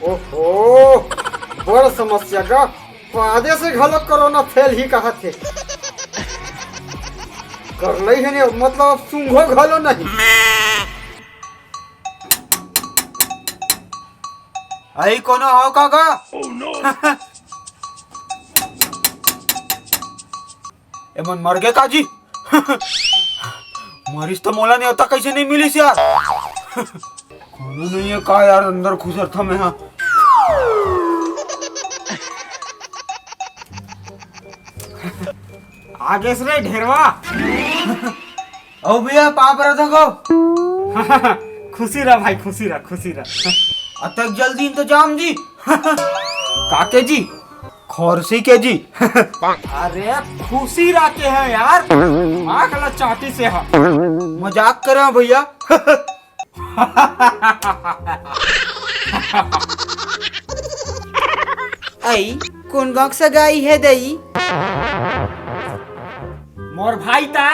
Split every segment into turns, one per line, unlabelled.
ओहो, बड़ समस्या का पादे से घलो कोरोना फैल ही कहा थे कर लई है ने मतलब सुंघो घलो नहीं।
आई कोनो हो काका? एमन मर गए काजी? मरीज तो मोला नहीं होता, कैसे नहीं मिली यार? कोनो नहीं है का यार, अंदर खुसर था मैं। हाँ
आगे से रे ढेरवा।
ओ भैया पाप रहा था को?
खुशी रहा भाई, खुशी रहा, खुशी रहा।
अतक जल्दी इंतजाम जी।
काके जी,
खौरसी के जी।
अरे खुशी रहते हैं यार, आँख ला चाटी से है।
मजाक कर रहे हैं भैया।
आई कौन गाँव से गाई है दई?
मोर भाई ता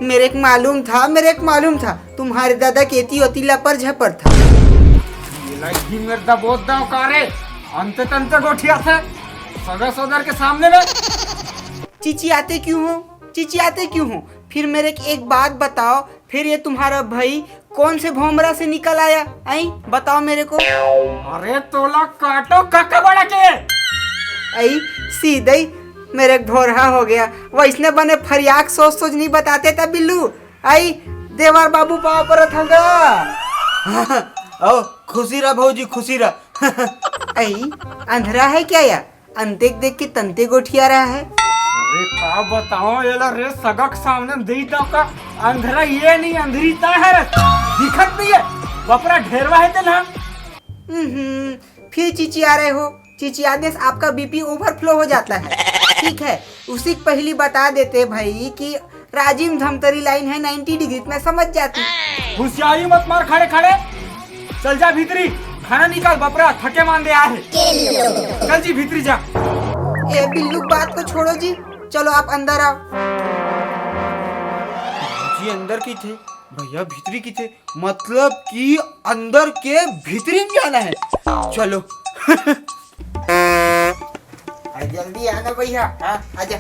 मेरे को मालूम था तुम्हारे दादा खेती होती लपर झपर था।
लगी मेरे दा बहुत दाव कारे अंत तंत गोठिया थे सगा सोदर के सामने में।
चिचियाते क्यों हो? फिर मेरे को एक बात बताओ, फिर ये तुम्हारा भाई कौन से भोमरा से निकल आया? आई बताओ मेरे को।
अरे तोला काटो काका बड़ा के।
आई सीधे ही मेरे भोरहा हो गया। वैसने बने फरियाक सोच नहीं बताते था बिल्लू। आई देवर बाबू पाव पर था।
ओ खुशी रहा भौजी, खुशी रहा।
आई अंधेरा है क्या या? अंते देख के तंते गोठिया रहा है।
अरे का बताओ ये ला रे सगक सामने में देई दाव का अंधेरा ये नहीं अंधेरी ता है रे, दिखत नहीं है बपरा ढेरवा है ना।
फिर चिचिया रहे हो। चिचियाने से आपका बीपी ओवरफ्लो हो जाता है। ठीक है, उसी को पहली बता देते भाई कि राजिम धमतरी लाइन है 90 डिग्री में समझ जाती।
होशियारी मत मार, खड़े खड़े चल जा भीतरी, खाना निकाल बपरा थके मान दे आए। चल जी भीतरी जा।
ए बिल्लू बात को छोड़ो जी, चलो आप अंदर आओ।
जी अंदर की थे भैया, भीतरी की थे, मतलब कि अंदर के भीतरी में जाना है। चलो।
जल्दी आना भैया। आजा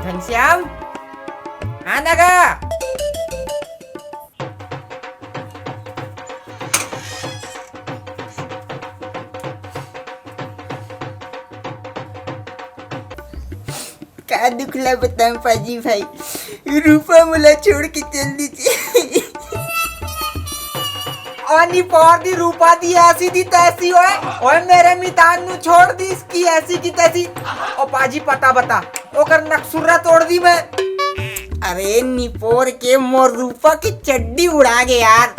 घनश्याम, आना गा। क्या दुखला बताऊं पाजी भाई, रूपा मुला छोड़ के चल दी थी। आनी पार दी रूपा दी ऐसी दी तैसी होए और मेरे मितान नु छोड़ दी इसकी ऐसी की तैसी। ओ पाजी पता बता ओकर नक्सुरा तोड़ दी मैं। अरे निपोर के मोर रूपा की चड्डी उड़ा गए यार।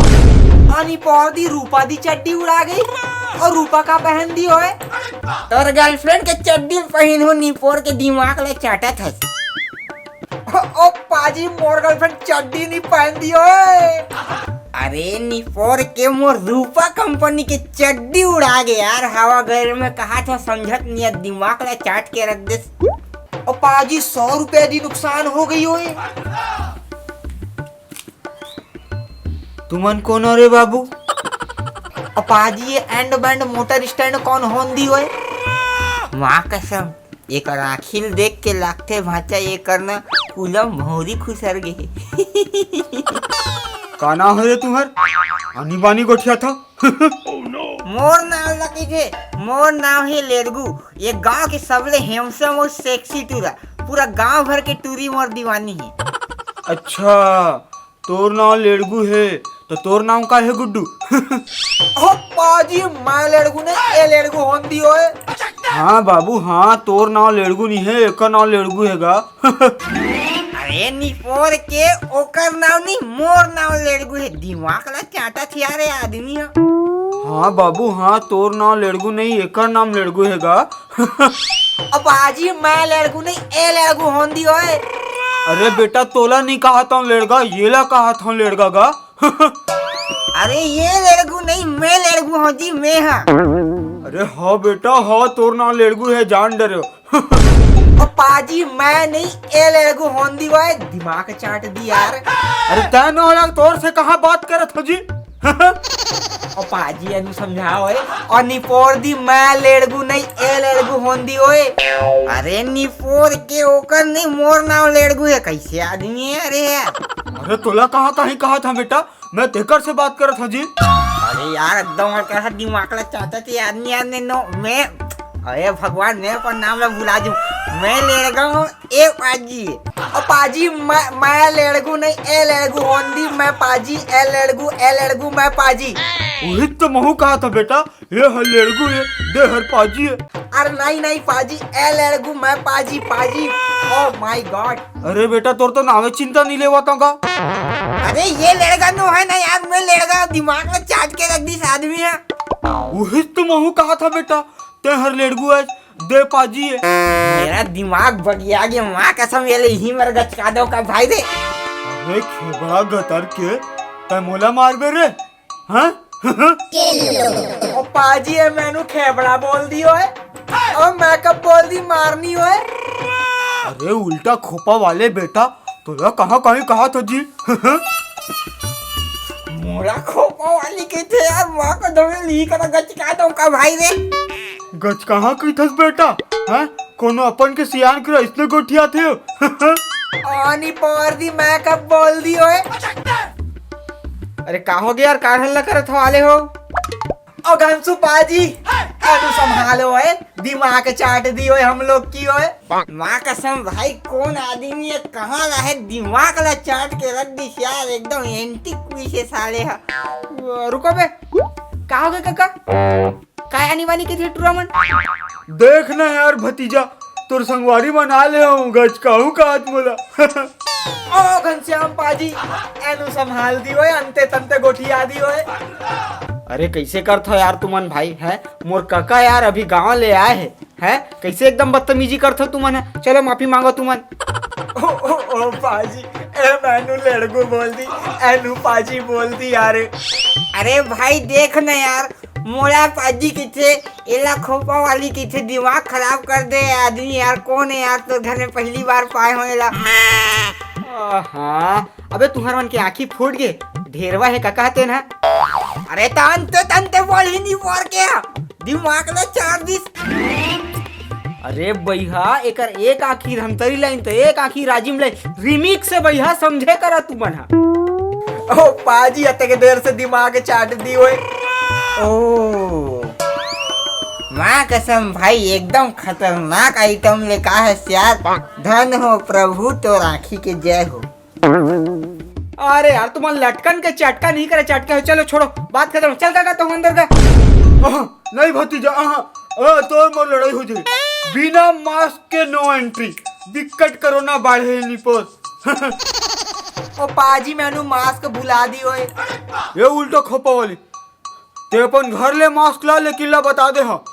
आनी पार दी रूपा दी चड्डी उड़ा गई और रूपा का पहन दी होए। तोर गर्लफ्रेंड के चड्डी पहन हो निपोर के दिमाग ले चाटा था। ओ पाजी मोर गर्लफ्रेंड चड्डी नहीं पहन दी होए। अरे निपोर के मोर रूपा कंपनी के चड्डी उड़ा गए यार। हवा गैर में कहा था समझत नहीं, दिमाग ला चाट के रख दे। ओ पाजी 100 रुपए दी नुकसान हो गई होए।
तुमन कौन हो रे बाबू?
ओ पाजी ये एंड बैंड मोटर स्टैंड कौन होन दी होए? माँ कसम एक आखिल देख के लागते भाचा ये करना पूरा मोहरी खुसर गए।
काना हो रे तुम्हार? आनी बानी गोठिया था।
मोर नाम लगी थे, मोर नाम है लेरगू। ये गांव के सबले हैंडसम और सेक्सी टूरा, पूरा गांव भर के टूरी मोर दीवानी है।
अच्छा तोर नाम लेड़गू है, तो तोर नाम का है गुड्डू?
ओ पाजी मैं लेरगू ने ए लेरगू होन दी होए।
हाँ बाबू हाँ, तोर नाम लेड़गू नहीं है, एक नाम लेड़गू हैगा।
अरे निपोर के ओकर नाम नहीं मोर नाम लेरगू है। दिमाग ला चाटा थिया रे आदमी है।
हाँ बाबू हाँ, तोर नाम लेड़गू नहीं, एक नाम लेड़गू हैगा।
अब पाजी मैं लेरगू नहीं ए लेरगू होन दी होए।
अरे बेटा तोला नहीं कहा था लेड़गा, ये ला कहा था लेड़गा गा।
अरे ये लेरगू नहीं मैं लेरगू हूँ जी, मैं हाँ।
अरे हाँ बेटा हाँ, तोर नाम लेड़गू है, जान डरे।
और पाजी मैं नहीं ए लड़को होंदी वो दिमाग चाट दी यार।
अरे तय न हो तोर से कहाँ बात करत हो जी।
और पाजी एनु समझाओ और निपोर दी मैं लेड़गू नहीं ए लेड़गू होंदी ओए। अरे निपोर के ओकर नहीं मोर नाव लेड़गू है कैसे आदमी है अरे यार।
अरे तोला कहाँ कहीं कहा था बेटा, मैं तेकर से बात करत हो जी।
अरे यार एकदम कैसा दिमाग ला चाहता थी आदमी आदमी नो मैं अरे भगवान मैं पर नाम ला भुला दूं। मैं लेड़गा हूँ ए पाजी और पाजी मैं लेड़गू नहीं ए लेड़गू होंदी मैं पाजी ए लेड़गू मैं पाजी।
वही तो महू कहा था बेटा, ये हर लेड़गू है दे हर पाजी है।
अरे नहीं पाजी ए लेड़गू मैं पाजी पाजी। Oh my God.
अरे बेटा तोर तो नावे चिंता नहीं लेवा का।
अरे ये लड़का नो है ना यार, मैं लड़का दिमाग में चाट के रख दी आदमी है।
वही तो महू कहा था बेटा, ते हर लेड़गू है दे पाजी है।
मेरा दिमाग बगिया गया माँ कसम ये ही मर गचका दो का भाई दे।
अरे खेबड़ा गतर के ते मोला मार बे रे हाँ।
ओ पाजी है मैनू खेबड़ा बोल दियो है और मैं कब बोल दी मारनी हो है।
अरे उल्टा खोपा वाले बेटा तोला कहाँ कहीं कहा था जी।
मोरा खोपा वाली के थे यार माँ को दो ली कर गचका दो का भाई दे।
गच कहाँ की थस बेटा हैं, कोनो अपन के सियान के इसने गोठिया थे।
आनी पोर दी मैं कब बोल दी होए। अरे कहाँ हो गया यार, कार हल्ला करत वाले हो। ओ घनसु पाजी एनु संभालो है, दिमाग चाट दी होए हम लोग की होए। माँ कसम भाई कौन आदमी है कहाँ रहे दिमाग ला चाट के रख दी यार एकदम एंटीक पीछे साले है। रुको बे कहाँ हो गए काका काय आनी वानी की थी टूर्नामेंट।
देखना यार भतीजा तोर संगवारी बना ले हूँ गच कहूँ का हाथ बोला।
ओ घनश्याम पाजी एनु संभाल दी होए अंते तंते गोठिया दी होए। अरे कैसे करत हो यार तुमन भाई है मोर काका यार अभी गांव ले आए है कैसे एकदम बदतमीजी करत हो तुमन। चलो माफी मांगो तुमन। ओ पाजी ए मैनू लड़को बोल दी एनु पाजी बोल दी यार। अरे भाई देख ना यार मोला पाजी किथे एला खोपा वाली किथे दिमाग खराब कर दे आदमी यार। कौन है यार तो घर में पहली बार पाए हो एला। हाँ अबे तुम्हारे मन की आँखी फूट गए ढेरवा है काका ते ना। अरे तंते बोल ही नहीं बोल के दिमाग ला चार दिस। अरे भैया एकर एक आखिर धमतरी लाइन तो एक आखिर राजिम लाइन रिमिक्स से भैया समझे करा तू मन। ओ पाजी अते के देर से दिमाग चाट दी होए। ओ माँ कसम भाई एकदम खतरनाक आइटम लेका है यार। धन हो प्रभु तो राखी के जय हो। अरे यार तुम लटकन के चटका नहीं करे चटका हो। चलो छोड़ो बात खत्म चल काका तुम अंदर का।
नहीं भतीजा तो मोर लड़ाई हो जाए बिना मास्क के नो एंट्री दिक्कत करो ना बाढ़े निपोस।
ओ पाजी मैनू मास्क बुला दी होए।
ये उल्टा खोपा वाली ते अपन घर ले मास्क ला लेकिन ला बता दे हाँ।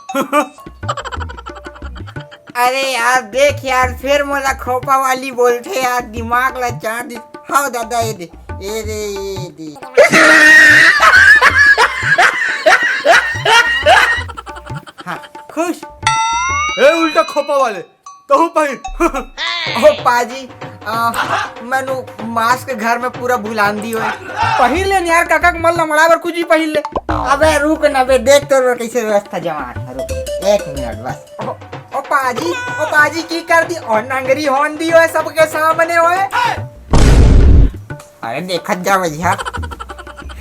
अरे यार देख यार फिर मोला खोपा वाली बोलते यार दिमाग ला चाट दी। हाँ दादा ये दे ये दे। हाँ खुश
ए उल्टा खोपा वाले तो पाई।
ओ पाजी मैनू मास्क घर में पूरा भुलान दी होए। पहिल ले यार काका के मल लमड़ा बर कुछ ही पहिल ले। अबे रुक ना बे देख तो कैसे व्यवस्था जमा रुक 1 मिनट बस। ओ पाजी की कर दी और नंगरी होन दी होए सबके सामने होए। अरे देखत जा भैया।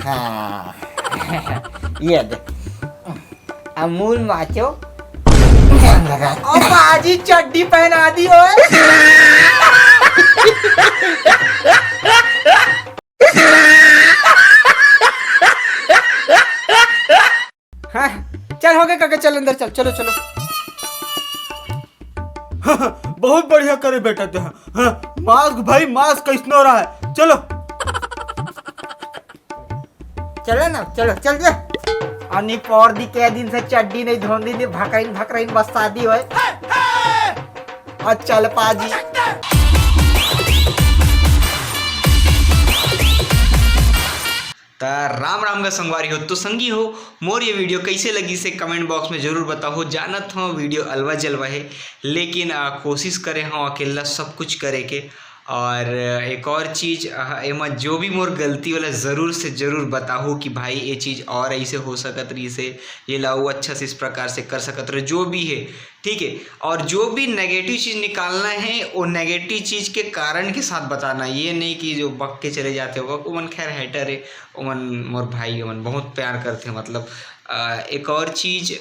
हाँ ये दे अमूल माचो। ओ पाजी चड्डी पहना दी होए। हाँ, चल हो गए काका चल अंदर चल चलो चलो।
बहुत बढ़िया करे बेटा ते मास्क भाई मास्क कैसनो हो रहा है। चलो
चलो ना चलो चल जा। अनि पौर दी के दिन से चड्डी नहीं धोंदी दी भकराइन बस शादी होए। और चल पाजी
त राम राम मांगा संगवारी हो तो संगी हो मोर ये वीडियो कैसे लगी से कमेंट बॉक्स में जरूर बताओ। जानत हो वीडियो अलवा जलवा है, लेकिन कोशिश करे हो अकेला सब कुछ करे के। और एक और चीज़ एमा जो भी मोर गलती वाला ज़रूर से ज़रूर बताओ कि भाई ये चीज़ और ऐसे हो सकत रही से, ये लाओ अच्छा से इस प्रकार से कर सकत रहे, जो भी है ठीक है। और जो भी नेगेटिव चीज़ निकालना है वो नेगेटिव चीज़ के कारण के साथ बताना, ये नहीं कि जो बक के चले जाते हो उमन खैर हैटर है, उमन मोर भाई उमन बहुत प्यार करते हैं। मतलब एक और चीज़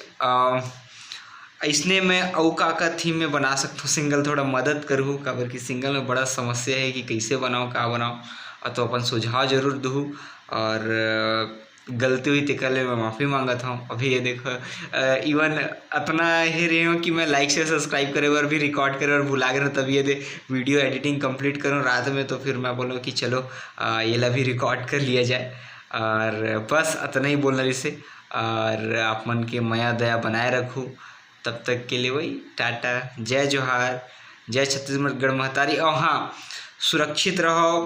इसने मैं का थीम में बना सकता हूँ सिंगल, थोड़ा मदद करूँ काबर कि सिंगल में बड़ा समस्या है कि कैसे बनाऊँ का बनाऊँ, तो अपन सुझाव जरूर दूँ। और गलती हुई तिकल मैं माफ़ी मांगता हूँ। अभी ये देखो इवन इतना ही रही हूँ कि मैं लाइक से सब्सक्राइब करे और भी रिकॉर्ड करे और भुला गए, तभी ये वीडियो एडिटिंग कंप्लीट करूँ रात में, तो फिर मैं बोलूँ कि चलो ये ला भी रिकॉर्ड कर लिया जाए। और बस इतना ही बोलना इसे, और आप मन के माया दया बनाए रखूँ। तब तक के लिए वही टाटा, जय जोहार, जय छत्तीसगढ़ महतारी। और हाँ, सुरक्षित रहो।